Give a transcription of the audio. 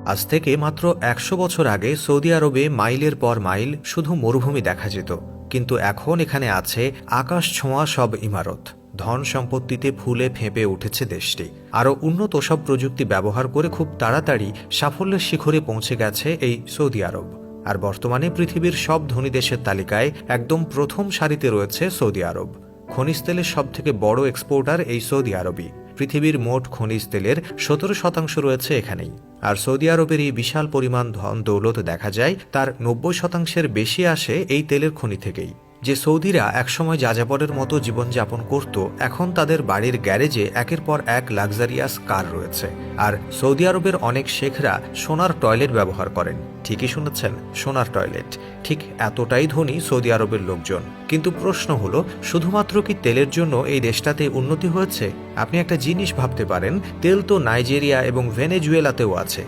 আজ থেকে মাত্র ১০০ বছর আগে সৌদি আরবে মাইলের পর মাইল শুধু মরুভূমি দেখা যেত, কিন্তু এখন এখানে আছে আকাশ ছোঁয়া সব ইমারত। ধন সম্পত্তিতে ফুলে ফেঁপে উঠেছে দেশটি। আরও উন্নত সব প্রযুক্তি ব্যবহার করে খুব তাড়াতাড়ি সাফল্যের শিখরে পৌঁছে গেছে এই সৌদি আরব। আর বর্তমানে পৃথিবীর সব ধনী দেশের তালিকায় একদম প্রথম সারিতে রয়েছে সৌদি আরব। খনিজ তেলের সবথেকে বড় এক্সপোর্টার এই সৌদি আরবই। পৃথিবীর মোট খনিজ তেলের ১৭% রয়েছে এখানেই। আর সৌদি আরবের এই বিশাল পরিমাণ ধন দৌলত দেখা যায় তার ৯০%-এর বেশি আসে এই তেলের খনি থেকেই। যে সৌদিরা একসময় যাযাবরের মতো জীবনযাপন করত, এখন তাদের বাড়ির গ্যারেজে একের পর এক লাক্সারিয়াস কার রয়েছে। আর সৌদি আরবের অনেক শেখরা সোনার টয়লেট ব্যবহার করেন। ঠিকই শুনেছেন, সোনার টয়লেট। ঠিক এতটাই ধনী সৌদি আরবের লোকজন। কিন্তু প্রশ্ন হলো, শুধুমাত্র কি তেলের জন্য এই দেশটাতে উন্নতি হয়েছে? আপনি একটা জিনিস ভাবতে পারেন, তেল তো নাইজেরিয়া এবং ভেনেজুয়েলাতেও আছে।